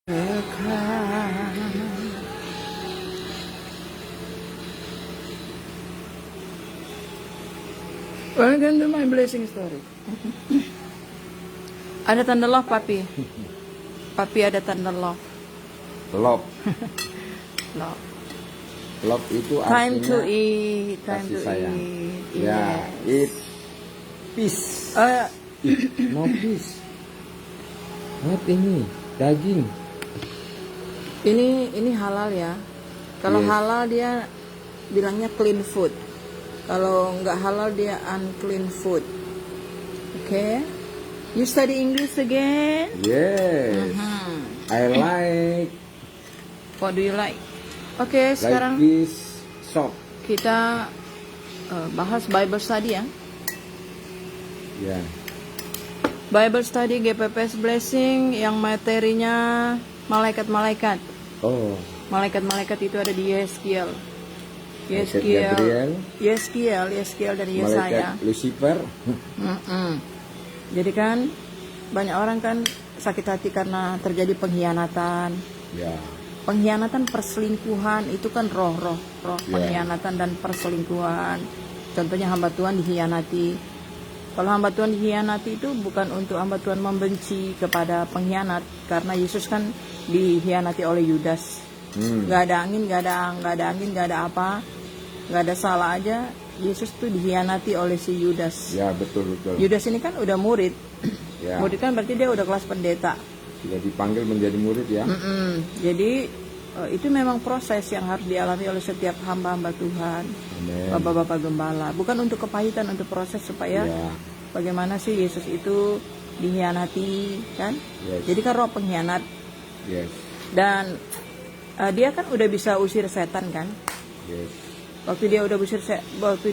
Welcome to my blessing story. Ada tanda love, papi. Papi ada tanda love. Love. Love. Love itu Time artinya to eat. Time kasih to sayang. eat. Ya, Yes. eat peace. No peace. What ini? Daging. Ini halal ya. Kalau Yes. halal dia bilangnya clean food. Kalau nggak halal dia unclean food. Okay? You study English again? Yes. I like What do you like? Oke, sekarang this shop. kita bahas Bible study ya. Ya. Bible study GPPS Blessing yang materinya malaikat-malaikat. Oh. Malaikat-malaikat itu ada di Yeskiel. Malaikat Gabriel. Yeskiel dan Yesaya. Malaikat Lucifer. Jadi kan banyak orang kan sakit hati karena terjadi pengkhianatan. Ya. Pengkhianatan, perselingkuhan itu kan roh Ya. pengkhianatan dan perselingkuhan. Contohnya hamba Tuhan dikhianati. Kalau hamba Tuhan dikhianati itu bukan untuk hamba Tuhan membenci kepada pengkhianat, karena Yesus kan dikhianati oleh Yudas. Gak ada angin, gak ada apa, gak ada salah aja. Yesus tuh dikhianati oleh si Yudas. Ya, betul. Yudas ini kan udah murid. Ya. Murid kan berarti dia udah kelas pendeta. Sudah dipanggil menjadi murid ya. Jadi itu memang proses yang harus dialami oleh setiap hamba-hamba Tuhan, Amen. bapak-bapak gembala. Bukan untuk kepahitan, untuk proses supaya Ya. bagaimana sih Yesus itu dikhianati kan? Yes. Jadi kan roh pengkhianat. Yes. Dan dia kan udah bisa usir setan kan? Yes. Waktu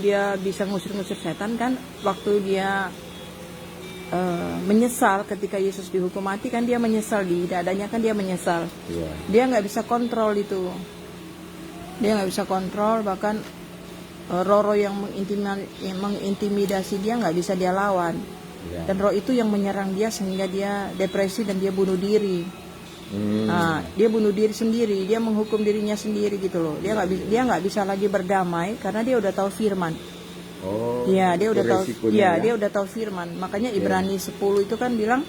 dia bisa ngusir-ngusir setan kan? Waktu dia menyesal ketika Yesus dihukum mati kan, dia menyesal di dadanya kan, dia menyesal. Ya. Dia nggak bisa kontrol itu. Dia nggak bisa kontrol, bahkan roh-roh yang mengintimidasi dia nggak bisa dia lawan. Ya. Dan roh itu yang menyerang dia sehingga dia depresi dan dia bunuh diri. Nah, dia bunuh diri sendiri, dia menghukum dirinya sendiri gitu loh. Dia nggak bisa lagi berdamai karena dia udah tahu firman. Oh. Ya, dia itu udah tahu. resikonya Ya, ya. dia udah tahu firman. Makanya Ibrani 10 itu kan bilang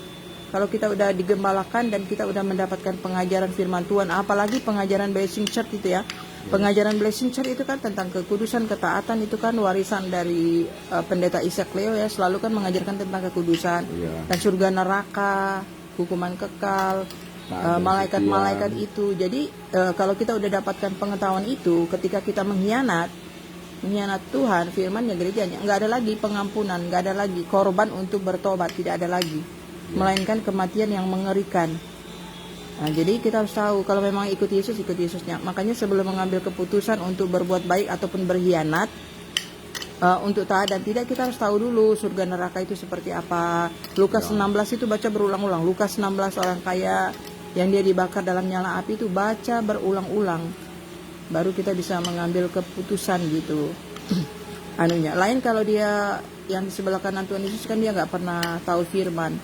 kalau kita udah digembalakan dan kita udah mendapatkan pengajaran firman Tuhan, apalagi pengajaran Blessing Church itu ya. Pengajaran Blessing Church itu kan tentang kekudusan, ketaatan, itu kan warisan dari pendeta Isaac Leo ya, selalu kan mengajarkan tentang kekudusan. Ya. Dan surga neraka, hukuman kekal, malaikat-malaikat itu. Jadi kalau kita udah dapatkan pengetahuan itu, ketika kita mengkhianat Tuhan, firman-Nya, gerejanya, nggak ada lagi pengampunan, nggak ada lagi korban untuk bertobat, tidak ada lagi, melainkan kematian yang mengerikan. Nah, jadi kita harus tahu kalau memang ikut Yesusnya. Makanya sebelum mengambil keputusan untuk berbuat baik ataupun berkhianat, untuk taat dan tidak, kita harus tahu dulu surga neraka itu seperti apa. Lukas 16 itu baca berulang-ulang. Lukas 16, orang kaya yang dia dibakar dalam nyala api itu baca berulang-ulang. Baru kita bisa mengambil keputusan gitu. Anunya. Lain kalau dia yang di sebelah kanan Tuhan Yesus kan dia nggak pernah tahu firman.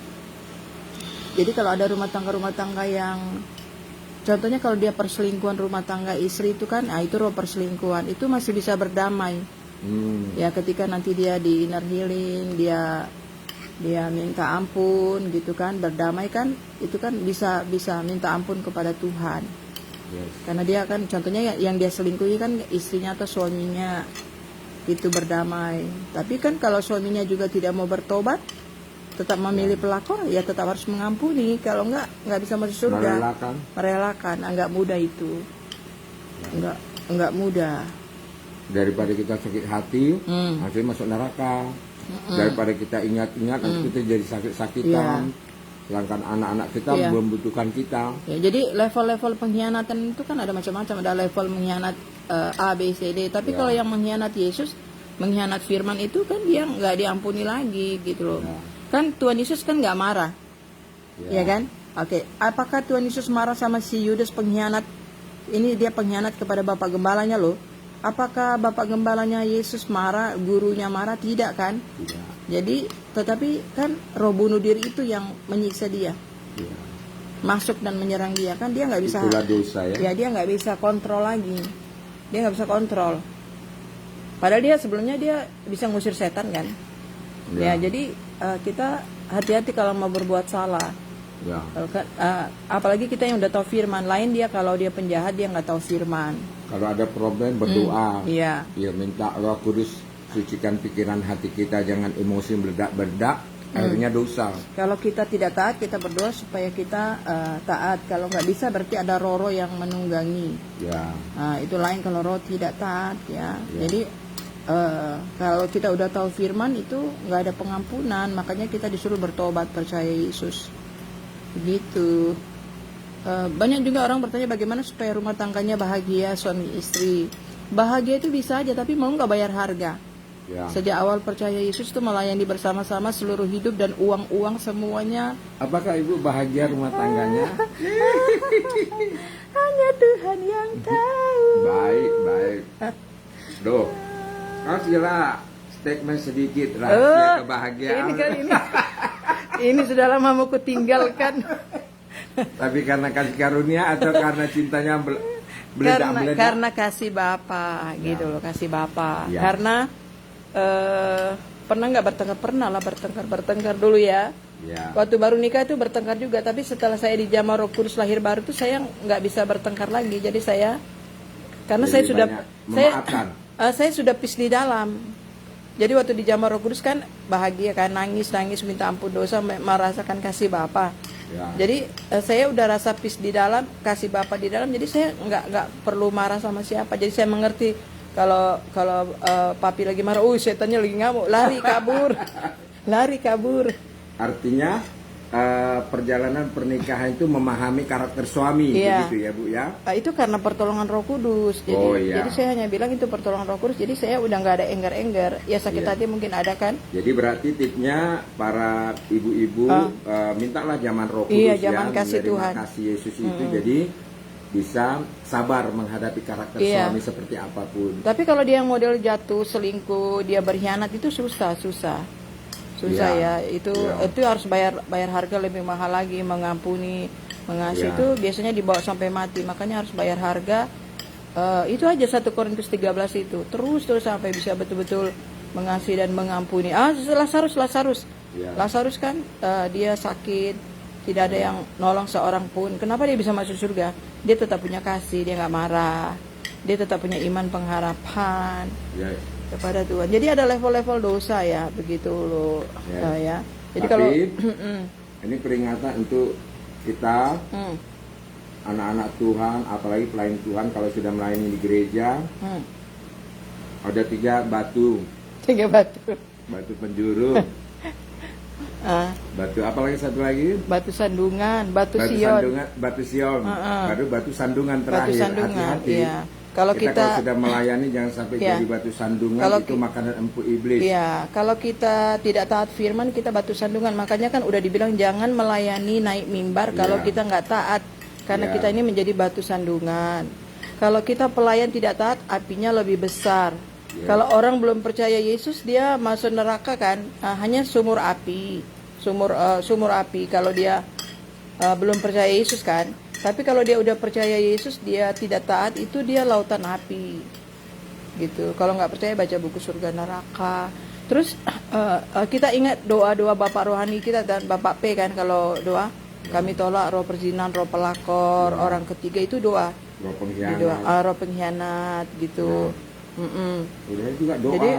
Jadi kalau ada rumah tangga yang, contohnya kalau dia perselingkuhan rumah tangga istri itu kan, itu roh perselingkuhan, itu masih bisa berdamai. Ya ketika nanti dia di inner healing, dia minta ampun gitu kan, berdamai kan, itu kan bisa minta ampun kepada Tuhan. Yes. Karena dia kan contohnya yang dia selingkuhi kan istrinya atau suaminya itu berdamai. Tapi kan kalau suaminya juga tidak mau bertobat, tetap memilih pelakor, ya tetap harus mengampuni. Kalau nggak bisa masuk surga. Merelakan. Nggak mudah itu. Nggak mudah. Daripada kita sakit hati, akhirnya masuk neraka. Daripada kita ingat-ingat, nanti kita jadi sakit-sakitan. Sedangkan anak-anak kita membutuhkan kita. Ya, jadi level-level pengkhianatan itu kan ada macam-macam. Ada level mengkhianat A, B, C, D. Tapi kalau yang mengkhianat Yesus, mengkhianat firman itu kan dia nggak diampuni lagi gitu loh. Kan Tuhan Yesus kan nggak marah, ya kan? Oke, apakah Tuhan Yesus marah sama si Yudas pengkhianat? Ini dia pengkhianat kepada bapak gembalanya loh. Apakah bapak gembalanya Yesus marah, gurunya marah? Tidak kan? Tidak. Jadi, tetapi kan roh bunuh diri itu yang menyiksa dia. masuk dan menyerang dia, kan dia nggak bisa. Itulah dosa ya. Ya, dia nggak bisa kontrol lagi. Dia nggak bisa kontrol. Padahal dia sebelumnya dia bisa ngusir setan kan. Ya, jadi kita hati-hati kalau mau berbuat salah. Ya. Apalagi kita yang udah tahu firman. Lain dia kalau dia penjahat dia nggak tahu firman. Kalau ada problem berdoa. Iya. Ya, minta Roh Kudus sucikan pikiran hati kita, jangan emosi meledak-ledak. Akhirnya dosa. Kalau kita tidak taat, kita berdoa supaya kita taat. Kalau nggak bisa, berarti ada roh yang menunggangi. Ya. Nah, itu lain kalau roh tidak taat ya. Jadi kalau kita udah tahu firman itu nggak ada pengampunan, makanya kita disuruh bertobat, percaya Yesus. Begitu. Banyak juga orang bertanya bagaimana supaya rumah tangganya bahagia, suami istri. Bahagia itu bisa aja, tapi mau nggak bayar harga. Ya. Sejak awal percaya Yesus itu melayani bersama-sama seluruh hidup dan uang-uang semuanya. Apakah ibu bahagia rumah tangganya? Hanya Tuhan yang tahu. Baik. Doh, kasihlah statement sedikit rahasia kebahagiaan. Ini sudah lama mau kutinggalkan. Tapi karena kasih karunia atau karena cintanya meledak-meledak? Karena kasih Bapa gitu loh, kasih Bapa. Ya. Karena pernah nggak bertengkar? Pernah lah bertengkar dulu ya. Ya. Waktu baru nikah itu bertengkar juga, tapi setelah saya dijamah Roh Kudus lahir baru itu saya nggak bisa bertengkar lagi. Jadi saya saya sudah peace di dalam. Jadi waktu dijamah Roh Kudus kan bahagia kan, nangis minta ampun dosa, merasakan kasih Bapa. Ya. Jadi saya udah rasa peace di dalam, kasih Bapa di dalam. Jadi saya nggak perlu marah sama siapa. Jadi saya mengerti kalau papi lagi marah, setannya lagi ngamuk, lari kabur. Artinya perjalanan pernikahan itu memahami karakter suami, begitu ya Bu ya? Itu karena pertolongan Roh Kudus. Jadi, jadi saya hanya bilang itu pertolongan Roh Kudus. Jadi saya udah nggak ada enggar-enggar. Ya sakit hati mungkin ada kan. Jadi berarti tipnya para ibu-ibu mintalah zaman Roh Kudus, iya, zaman kasih Tuhan, kasih Yesus itu. Jadi bisa sabar menghadapi karakter suami seperti apapun. Tapi kalau dia model jatuh, selingkuh, dia berkhianat itu susah ya. Itu harus bayar harga lebih mahal lagi. Mengampuni, mengasihi itu biasanya dibawa sampai mati, makanya harus bayar harga. Itu aja 1 Korintus 13 itu terus sampai bisa betul-betul mengasihi dan mengampuni. Lazarus kan dia sakit, tidak ada yang nolong seorang pun. Kenapa dia bisa masuk surga? Dia tetap punya kasih, dia nggak marah, dia tetap punya iman pengharapan kepada Tuhan. Jadi ada level-level dosa ya, begitu loh ya. Jadi kalau ini peringatan untuk kita anak-anak Tuhan, apalagi pelayan Tuhan, kalau sudah melayani di gereja, ada 3 batu. 3 batu. Batu penjuru. Batu apa lagi, satu lagi? Batu sandungan, batu Sion. Batu Sion. Baru batu sandungan terakhir. Batu sandungan, hati-hati. iya. Kalau kita sudah melayani jangan sampai jadi batu sandungan, itu makanan empuk iblis. Iya, kalau kita tidak taat firman kita batu sandungan. Makanya kan udah dibilang jangan melayani naik mimbar kalau kita nggak taat, karena kita ini menjadi batu sandungan. Kalau kita pelayan tidak taat, apinya lebih besar. Kalau orang belum percaya Yesus, dia masuk neraka kan, hanya sumur api, sumur api. Kalau dia belum percaya Yesus kan. Tapi kalau dia udah percaya Yesus, dia tidak taat, itu dia lautan api, gitu. Kalau nggak percaya baca buku surga neraka. Terus kita ingat doa-doa Bapak rohani kita dan Bapak P kan, kalau doa kami tolak roh perzinahan, roh pelakor, orang ketiga itu doa. Roh pengkhianat. Roh pengkhianat gitu. Udah juga doa. Jadi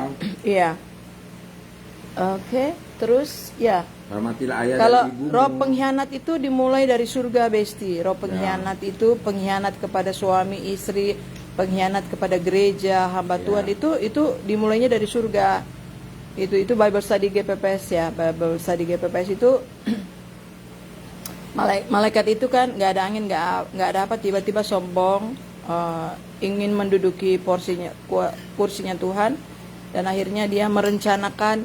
iya. Oke, terus ya. Hormatilah ayah kalau dan ibumu. Roh pengkhianat itu dimulai dari surga, Besti. Roh pengkhianat itu pengkhianat kepada suami istri, pengkhianat kepada gereja, hamba Tuhan, itu dimulainya dari surga. Itu Bible Study GPPS ya. Bible Study GPPS itu malaikat itu kan nggak ada angin, nggak ada apa, tiba-tiba sombong, ingin menduduki kursinya Tuhan, dan akhirnya dia merencanakan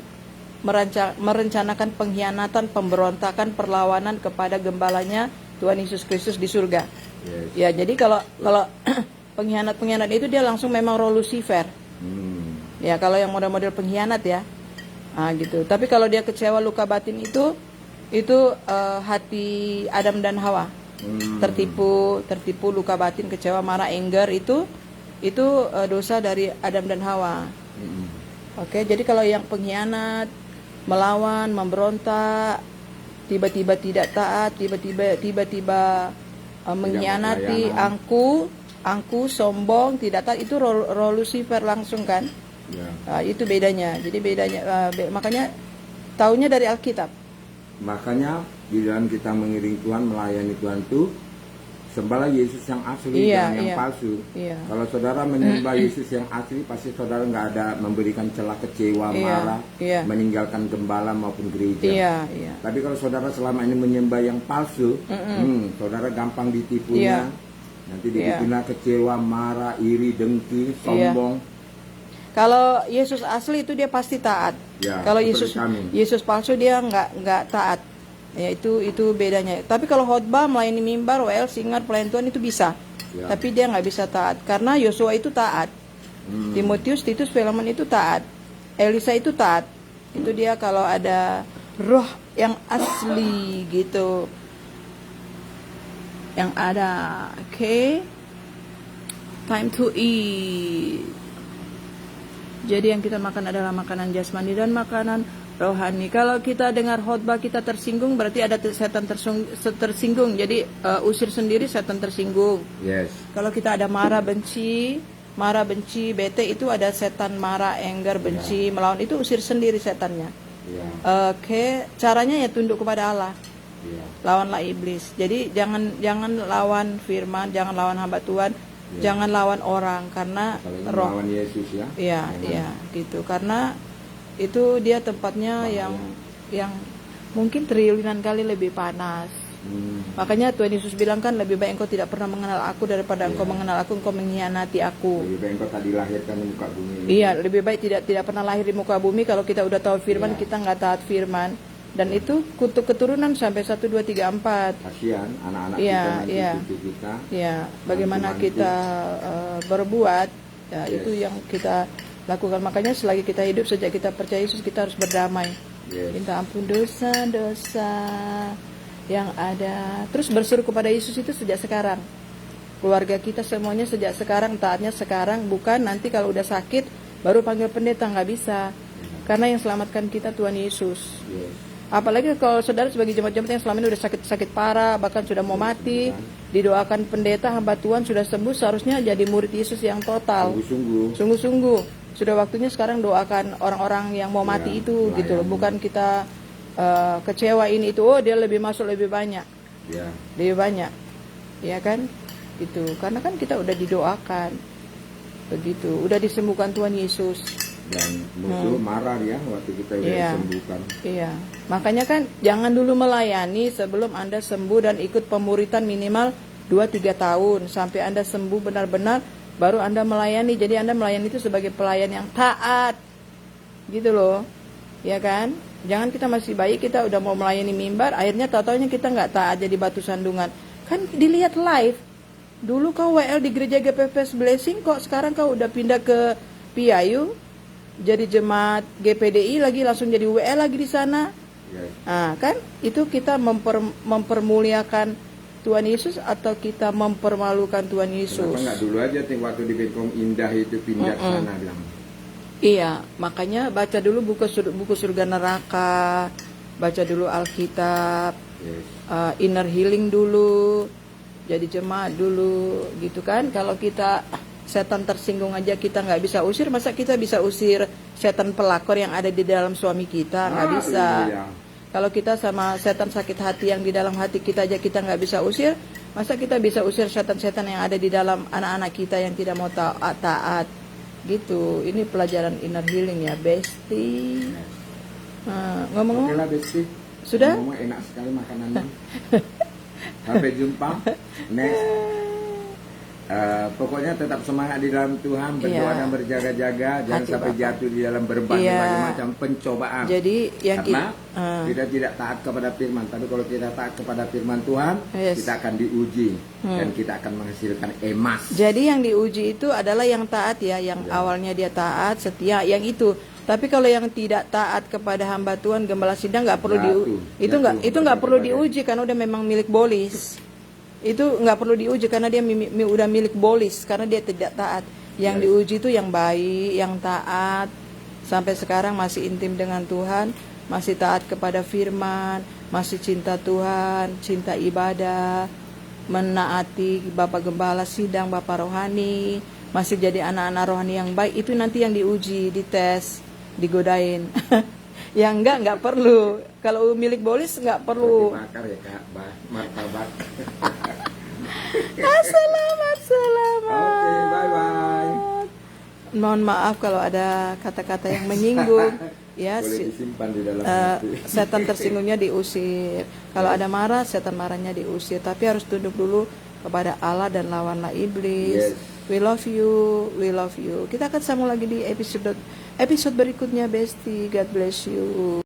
pengkhianatan, pemberontakan, perlawanan kepada gembalanya Tuhan Yesus Kristus di surga. Ya, jadi kalau pengkhianat itu dia langsung memang roh Lucifer. Ya, kalau yang model-model pengkhianat ya. Gitu. Tapi kalau dia kecewa, luka batin itu hati Adam dan Hawa. tertipu, luka batin, kecewa, marah, anger itu dosa dari Adam dan Hawa. Oke, jadi kalau yang pengkhianat, melawan, memberontak, tiba-tiba tidak taat, tiba-tiba mengkhianati, angku, sombong, tidak taat, itu roh Lucifer langsung kan? Ya. Itu bedanya. Jadi bedanya, makanya taunya dari Alkitab. Makanya di dalam kita mengiring Tuhan, melayani Tuhan tuh sembahlah Yesus yang asli, jangan yang palsu. Kalau saudara menyembah Yesus yang asli, pasti saudara nggak ada memberikan celah kecewa, marah, meninggalkan gembala maupun gereja. Tapi kalau saudara selama ini menyembah yang palsu, saudara gampang ditipunya. Nanti ditipunya kecewa, marah, iri, dengki, sombong. Kalau Yesus asli itu dia pasti taat. Kalau Yesus palsu dia nggak taat. Ya itu bedanya. Tapi kalau khotbah, melayani mimbar, WL, singar, pelayan Tuhan itu bisa. Tapi dia nggak bisa taat karena Yosua itu taat. Timotius, Titus, Filemon itu taat. Elisa itu taat. Itu dia kalau ada roh yang asli gitu. Yang ada. Oke. Time to eat. Jadi yang kita makan adalah makanan jasmani dan makanan rohani. Kalau kita dengar khotbah kita tersinggung, berarti ada setan tersinggung. Jadi usir sendiri setan tersinggung. Kalau kita ada marah, benci, bete, itu ada setan marah, anger, benci, melawan, itu usir sendiri setannya. Oke, caranya ya tunduk kepada Allah. Lawanlah iblis. Jadi jangan lawan firman, jangan lawan hamba Tuhan. Jangan lawan orang karena roh. Lawan Yesus ya. Iya, gitu. Karena itu dia tempatnya yang mungkin triliunan kali lebih panas. Makanya Tuhan Yesus bilang kan, lebih baik engkau tidak pernah mengenal aku daripada engkau mengenal aku, engkau mengkhianati aku. Lebih baik engkau tak dilahirkan di muka bumi. Iya, lebih baik tidak pernah lahir di muka bumi. Kalau kita udah tahu firman, kita nggak taat firman. Dan itu kutuk keturunan sampai 1, 2, 3, 4. Kasihan anak-anak kita nanti cucu kita. Bagaimana kita berbuat, itu yang kita lakukan. Makanya selagi kita hidup, sejak kita percaya Yesus, kita harus berdamai. Minta ampun dosa-dosa yang ada. Terus berseru kepada Yesus itu sejak sekarang. Keluarga kita semuanya sejak sekarang, taatnya sekarang, bukan nanti kalau udah sakit baru panggil pendeta, nggak bisa. Karena yang selamatkan kita Tuhan Yesus. Apalagi kalau saudara sebagai jemaat-jemaat yang selama ini udah sakit parah, bahkan sudah mau mati, didoakan pendeta, hamba Tuhan sudah sembuh, seharusnya jadi murid Yesus yang total. Sungguh-sungguh. Sudah waktunya sekarang doakan orang-orang yang mau mati itu, gitu loh. Bukan kita kecewa ini itu, dia lebih masuk lebih banyak. Lebih banyak. Ya kan? Gitu. Karena kan kita udah didoakan. Begitu. Udah disembuhkan Tuhan Yesus. Dan musuh marah ya waktu kita udah disembuhkan. Makanya kan jangan dulu melayani sebelum Anda sembuh dan ikut pemuritan minimal 2-3 tahun sampai Anda sembuh benar-benar, baru Anda melayani. Jadi Anda melayani itu sebagai pelayan yang taat. Gitu loh. Ya kan? Jangan kita masih bayi, kita udah mau melayani mimbar, akhirnya tahu-taunya kita nggak taat jadi batu sandungan. Kan dilihat live. Dulu kau WL di gereja GPPS Blessing, kok sekarang kau udah pindah ke Piayu, jadi jemaat GPDI lagi, langsung jadi WL lagi di sana. Nah, kan itu kita mempermuliakan Tuhan Yesus atau kita mempermalukan Tuhan Yesus? Kenapa nggak dulu aja waktu di Bengkong Indah itu pindah ke sana bilang? Iya, makanya baca dulu buku surga neraka, baca dulu Alkitab, inner healing dulu, jadi jemaat dulu, gitu kan? Kalau kita setan tersinggung aja kita nggak bisa usir, masa kita bisa usir setan pelakor yang ada di dalam suami kita? Nggak bisa. Kalau kita sama setan sakit hati yang di dalam hati kita aja kita nggak bisa usir, masa kita bisa usir setan-setan yang ada di dalam anak-anak kita yang tidak mau taat? Gitu. Ini pelajaran inner healing ya, Besti. Ngomong-ngomong, oke lah Besti. Sudah? Ngomong enak sekali makanannya. Sampai jumpa next. Pokoknya tetap semangat di dalam Tuhan, berdoa dan berjaga-jaga, jangan sampai jatuh di dalam berbagai macam pencobaan. Jadi yang karena kita tidak taat kepada firman, tapi kalau kita taat kepada firman Tuhan, kita akan diuji dan kita akan menghasilkan emas. Jadi yang diuji itu adalah yang taat ya, yang awalnya dia taat, setia, yang itu. Tapi kalau yang tidak taat kepada hamba Tuhan, gembala sidang nggak perlu itu nggak perlu diuji karena udah memang milik bolis. Itu nggak perlu diuji karena dia udah milik bolis, karena dia tidak taat. Yang diuji itu yang baik, yang taat, sampai sekarang masih intim dengan Tuhan, masih taat kepada firman, masih cinta Tuhan, cinta ibadah, menaati Bapak Gembala sidang, Bapak rohani, masih jadi anak-anak rohani yang baik. Itu nanti yang diuji, dites, digodain. Yang enggak perlu. Kalau milik bolis nggak perlu. Bakar ya Kak, martabak. Selamat. Oke, bye-bye. Mohon maaf kalau ada kata-kata yang menyinggung. Ya, Boleh disimpan di dalam hati. setan tersinggungnya diusir. Kalau ada marah, setan marahnya diusir. Tapi harus tunduk dulu kepada Allah dan lawanlah iblis. Yes. We love you. Kita akan sambung lagi di episode berikutnya, Besti. God bless you.